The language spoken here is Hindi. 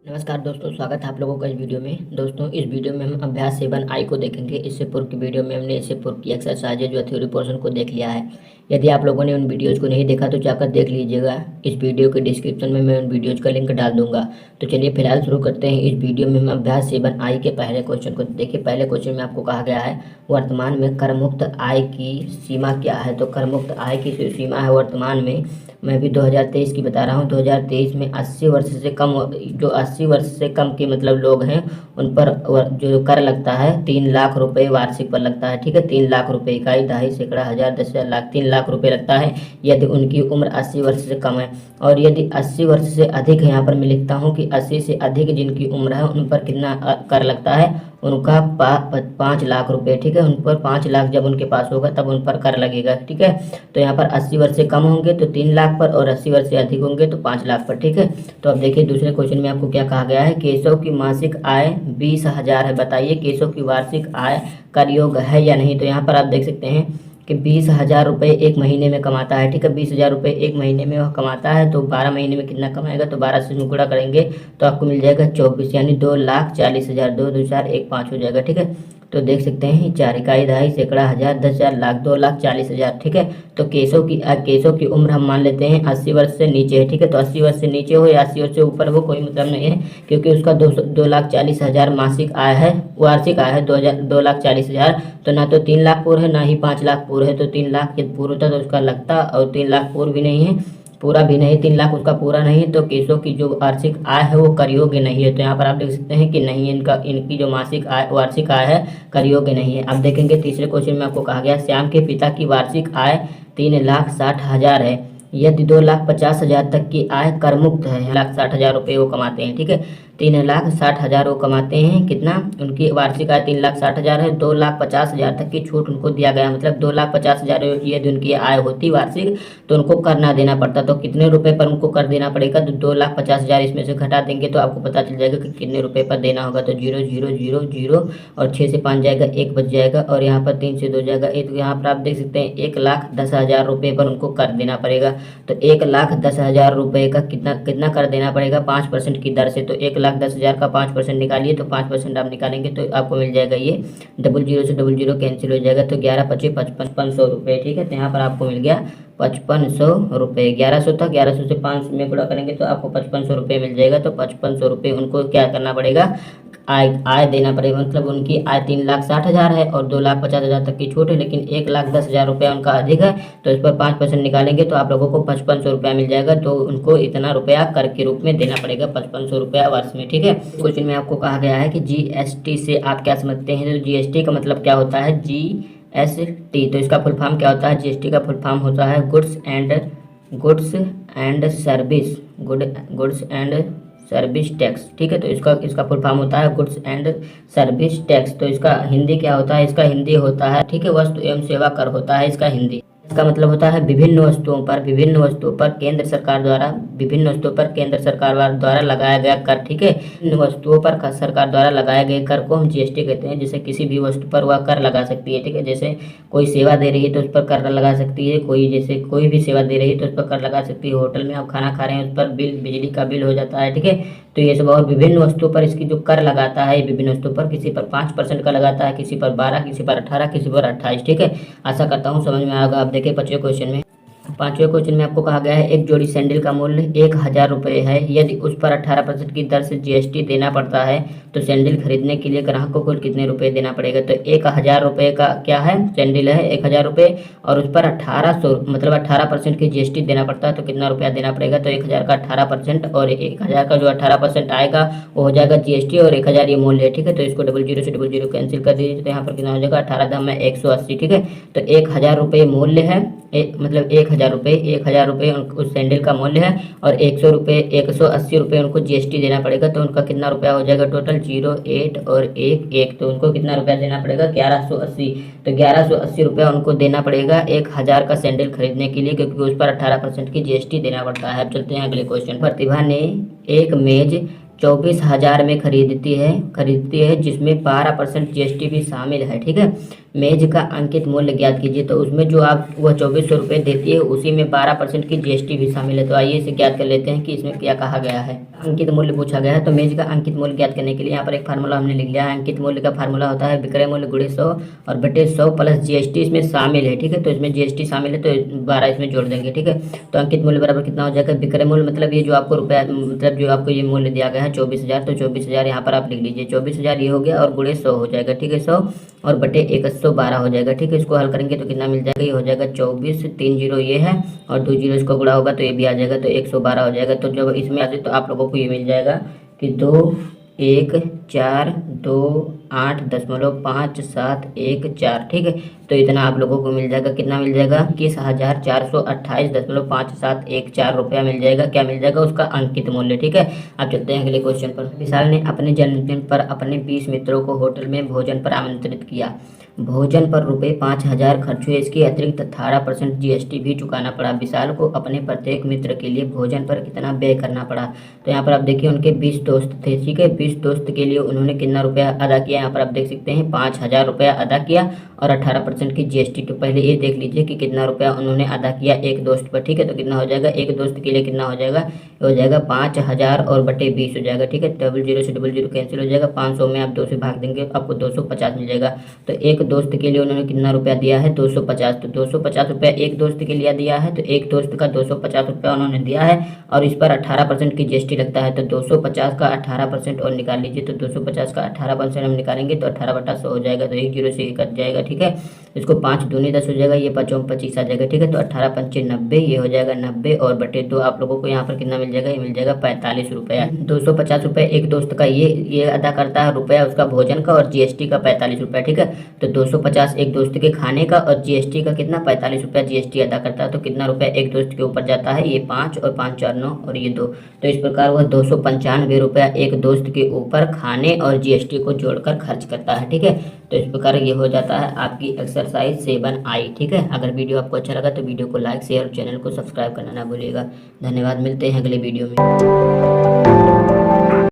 नमस्कार दोस्तों, स्वागत है आप लोगों का इस वीडियो में। दोस्तों, इस वीडियो में हम अभ्यास 7 आई को देखेंगे। इससे पूर्व की वीडियो में हमने इससे पूर्व की एक्सरसाइज जो थ्योरी पोर्शन को देख लिया है। यदि आप लोगों ने उन वीडियोज़ को नहीं देखा तो जाकर देख लीजिएगा। इस वीडियो के डिस्क्रिप्शन में मैं उन वीडियोज़ का लिंक डाल दूंगा। तो चलिए फिलहाल शुरू करते हैं। इस वीडियो में हम अभ्यास 7 आई के पहले क्वेश्चन को देखिए। पहले क्वेश्चन में आपको कहा गया है वर्तमान में करमुक्त आय की सीमा क्या है। तो करमुक्त आय की जो सीमा है वर्तमान में, मैं भी 2023 की बता रहा हूँ। 2023 में 80 वर्ष से कम, जो 80 वर्ष से कम के मतलब लोग हैं उन पर जो कर लगता है 3 लाख रुपए वार्षिक पर लगता है। ठीक है, 3 लाख रुपए, इकाई, दहाई, सैकड़ा, हजार, 10,000, लाख, 3 लाख रुपए लगता है यदि उनकी उम्र 80 वर्ष से कम है। और यदि 80 वर्ष से अधिक है, यहाँ पर मैं लिखता हूँ कि 80 से अधिक जिनकी उम्र है उन पर कितना कर लगता है, उनका 5 लाख रुपए। ठीक है, उन पर 5 लाख जब उनके पास होगा तब उन पर कर लगेगा। ठीक है, तो यहाँ पर 80 वर्ष से कम होंगे तो 3 लाख पर, और 80 वर्ष से अधिक होंगे तो 5 लाख पर। ठीक है, तो अब देखिए दूसरे क्वेश्चन में आपको क्या कहा गया है। केशव की मासिक आय 20,000 है। बताइए केशव की वार्षिक आय कर योग्य है या नहीं। तो यहाँ पर आप देख सकते हैं कि 20,000 रुपये एक महीने में कमाता है। ठीक है, 20,000 रुपये एक महीने में वह कमाता है। तो 12 महीने में कितना कमाएगा, तो 12 से गुणा करेंगे तो आपको मिल जाएगा 24, यानी 2,40,000। 2 2 4 1 5 हो जाएगा। ठीक है, तो देख सकते हैं 4, इकाई, दहाई, सैकड़ा, हजार, 10,000, लाख, 2,40,000। ठीक है, तो केशव की उम्र हम मान लेते हैं 80 वर्ष से नीचे है। ठीक है, तो 80 वर्ष से नीचे हो या 80 वर्ष से ऊपर हो कोई मतलब नहीं है, क्योंकि उसका 2,40,000 मासिक आय है, वार्षिक आय है 2,40,000। तो ना तो 3 लाख पूर्व है ना ही 5 लाख पूर्व है। तो 3 लाख यदि पूर्व होता तो उसका लगता, और 3 लाख पूर्व भी नहीं है, पूरा भी नहीं, 3 लाख उसका पूरा नहीं है। तो केशव की जो वार्षिक आय है वो कर योग्य नहीं है। तो यहाँ पर आप देख सकते हैं कि नहीं, इनकी जो मासिक आय वार्षिक आय है कर योग्य नहीं है। अब देखेंगे तीसरे क्वेश्चन में आपको कहा गया श्याम के पिता की वार्षिक आय 3,60,000 है। यदि 2,50,000 तक की आय कर मुक्त है, 1,60,000 रुपये वो कमाते हैं। ठीक है, 3,60,000 वो कमाते हैं। कितना, उनकी वार्षिक आय 3,60,000 है। 2,50,000 तक की छूट उनको दिया गया, मतलब 2,50,000 यदि उनकी आय होती वार्षिक तो उनको कर ना देना पड़ता। तो कितने रुपए पर उनको कर देना पड़ेगा, तो 2,50,000 इसमें से घटा देंगे तो आपको पता चल जाएगा कि कितने रुपए पर देना होगा। तो 0 0 0 0 और 6 से 5 जाएगा, 1 बच जाएगा, और यहाँ पर 3 से 2 जाएगा 1। यहाँ पर आप देख सकते हैं 1,10,000 रुपये पर उनको कर देना पड़ेगा। तो 1,10,000 रुपये का कितना कितना कर देना पड़ेगा 5% की दर से। तो 1,10,000 का 5% निकालिए, तो 5% आप निकालेंगे तो आपको मिल जाएगा ये 00 से 00 कैंसिल हो जाएगा, तो 11 25 5500 रुपये। ठीक है, तो यहाँ पर आपको मिल गया 5500 रुपये। 1100 था, 1100 से 5 में गुणा करेंगे तो आपको 5500 रुपये मिल जाएगा। तो 5500 रुपये उनको क्या करना पड़ेगा, आय देना पड़ेगा। मतलब उनकी आय 3,60,000 है और 2,50,000 तक की छूट है, लेकिन 1,10,000 रुपया उनका अधिक है। तो इस पर 5% निकालेंगे तो आप लोगों को 5500 रुपया मिल जाएगा। तो उनको इतना रुपया कर के रूप में देना पड़ेगा, 5500 रुपया वर्ष में। ठीक है, क्वेश्चन में आपको कहा गया है कि जीएसटी से आप क्या समझते हैं। तो जीएसटी का मतलब क्या होता है, जीएसटी। तो इसका फुल फॉर्म क्या होता है, जीएसटी का फुल फॉर्म होता है गुड्स एंड सर्विस टैक्स। ठीक है, तो इसका फुल फॉर्म होता है गुड्स एंड सर्विस टैक्स। तो इसका हिंदी क्या होता है, इसका हिंदी होता है, ठीक है, वस्तु एवं सेवा कर होता है इसका हिंदी। इसका मतलब होता है विभिन्न वस्तुओं पर केंद्र सरकार द्वारा लगाया गया कर। ठीक है, इन वस्तुओं पर सरकार द्वारा लगाए गए कर को हम जीएसटी कहते हैं। जैसे किसी भी वस्तु पर वह कर लगा सकती है। ठीक है, जैसे कोई सेवा दे रही है तो उस पर कर लगा सकती है, जैसे कोई भी सेवा दे रही है तो उस पर कर लगा सकती है। होटल में आप खाना खा रहे हैं उस पर बिजली का बिल हो जाता है। ठीक है, तो ये सब और विभिन्न वस्तुओं पर इसकी जो कर लगाता है, विभिन्न वस्तुओं पर किसी पर 5% का लगाता है, किसी पर 12, किसी पर 18, किसी पर 28। ठीक है, आशा करता हूँ समझ में आएगा। आप देखिए पांचवें क्वेश्चन में आपको कहा गया है एक जोड़ी सैंडल का मूल्य 1,000 रुपये है। यदि उस पर 18% की दर से जीएसटी देना पड़ता है तो सैंडल खरीदने के लिए ग्राहक को कुल कितने रुपए देना पड़ेगा। तो 1,000 रुपये का क्या है, सैंडल है 1,000 रुपये, और उस पर 1800 मतलब 18% की जीएसटी देना पड़ता है। तो कितना रुपया देना पड़ेगा, तो 1,000 का 18%, और 1,000 का जो 18% आएगा वो हो जाएगा जीएसटी, और 1,000 ये मूल्य है। ठीक है, तो इसको 00 से 00 कैंसिल कर दीजिए, तो यहाँ पर कितना हो जाएगा 18 दाम में 180। ठीक है, तो 1,000 रुपये मूल्य है, मतलब 1,000 रुपये उस सैंडल का मूल्य है, और 180 रुपये उनको जीएसटी देना पड़ेगा। तो उनका कितना रुपया हो जाएगा टोटल, 0 8 और 1 1, तो उनको कितना रुपया देना पड़ेगा 1180। तो 1180 रुपया उनको देना पड़ेगा 1,000 का सैंडल खरीदने के लिए, क्योंकि उस पर 18% की जीएसटी देना पड़ता है। अब चलते हैं अगले क्वेश्चन। प्रतिभा ने एक मेज 24,000 में खरीदती है जिसमें 12% जीएसटी भी शामिल है। ठीक है, मेज का अंकित मूल्य ज्ञात कीजिए। तो उसमें जो आप वह 2400 रुपये देती है उसी में 12% की जीएसटी भी शामिल है। तो आइए इसे ज्ञात कर लेते हैं कि इसमें क्या कहा गया है। अंकित मूल्य पूछा गया है, तो मेज का अंकित मूल्य ज्ञात करने के लिए यहाँ पर एक फार्मूला हमने लिख लिया है। अंकित मूल्य का फार्मूला होता है विक्रय मूल्य गुणे 100 और बटे 100 प्लस जीएसटी इसमें शामिल है। ठीक है, तो इसमें जीएसटी शामिल है तो 12 इसमें जोड़ देंगे। ठीक है, तो अंकित मूल्य बराबर कितना हो जाएगा, विक्रय मूल्य मतलब ये जो आपको रुपया मतलब जो आपको ये मूल्य दिया गया है 24,000, तो 24,000 यहाँ पर आप लिख लीजिए। 24,000 ये हो गया और गुणे 100 हो जाएगा। ठीक है, 100 और बटे 112 हो जाएगा। ठीक है, इसको हल करेंगे तो कितना मिल जाएगा, ये हो जाएगा 24, 3 जीरो ये है और 2 जीरो इसको गुणा होगा तो ये भी आ जाएगा, तो 112 हो जाएगा। तो जब इसमें आ जाए तो आप लोगों को ये मिल जाएगा कि 2,1,4,2,8,5,7,1,4। ठीक है, तो इतना आप लोगों को मिल जाएगा। कितना मिल जाएगा, 21,428.5714 रुपया मिल जाएगा। क्या मिल जाएगा, उसका अंकित मूल्य। ठीक है, अब चलते हैं अगले क्वेश्चन पर। विशाल ने अपने जन्मदिन पर अपने 20 मित्रों को होटल में भोजन पर आमंत्रित किया। भोजन पर रुपये 5,000 खर्च हुए। इसके अतिरिक्त 18% जीएसटी भी चुकाना पड़ा। विशाल को अपने प्रत्येक मित्र के लिए भोजन पर कितना व्यय करना पड़ा। तो यहाँ पर आप देखिए उनके 20 दोस्त थे। ठीक है, 20 दोस्त के लिए उन्होंने कितना रुपया अदा किया, यहाँ पर आप देख सकते हैं 5,000 रुपया अदा किया और 18% की जीएसटी। तो पहले ये देख लीजिए कि कितना रुपया उन्होंने अदा किया एक दोस्त पर। ठीक है, तो कितना हो जाएगा, एक दोस्त के लिए कितना हो जाएगा, हो जाएगा 5,000 और बटे 20 हो जाएगा। ठीक है, 00 से 00 कैंसिल हो जाएगा। 500 में आप 2 से भाग देंगे आपको 250 मिल जाएगा। तो एक दोस्त के लिए उन्होंने कितना रुपया दिया है, 250। तो 250 रुपया एक दोस्त के लिए दिया है, तो एक दोस्त का 250 रुपया उन्होंने दिया है और इस पर 18% की जीएसटी लगता है। तो 250 का 18% और निकाल लीजिए। तो 250 का 18% हम निकालेंगे तो 18/100 हो जाएगा। तो 1 जीरो से कट जाएगा। ठीक है, इसको 5 दूनी 10 हो जाएगा, ये 5 25 आ जाएगा। ठीक है, तो 18 पंचे 90, ये हो जाएगा 90 और बटे 2 आप लोगों को यहाँ पर कितना मिल जाएगा, ये मिल जाएगा 45 रुपया। 250 रुपये एक दोस्त का ये अदा करता है रुपया उसका भोजन का और जीएसटी का 45 रुपया। ठीक है, तो 250 एक दोस्त के खाने का और जीएसटी का कितना 45 रुपया जीएसटी अदा करता है। तो कितना रुपया एक दोस्त के ऊपर जाता है, ये 5 और 5 4 9 और ये 2। तो इस प्रकार वह 295 रुपया एक दोस्त के ऊपर खाने और जीएसटी को जोड़कर खर्च करता है। ठीक है, तो इस प्रकार ये हो जाता है आपकी एक्सरसाइज 7I। ठीक है, अगर वीडियो आपको अच्छा लगा तो वीडियो को लाइक शेयर और चैनल को सब्सक्राइब करना ना भूलिएगा। धन्यवाद, मिलते हैं अगले वीडियो में।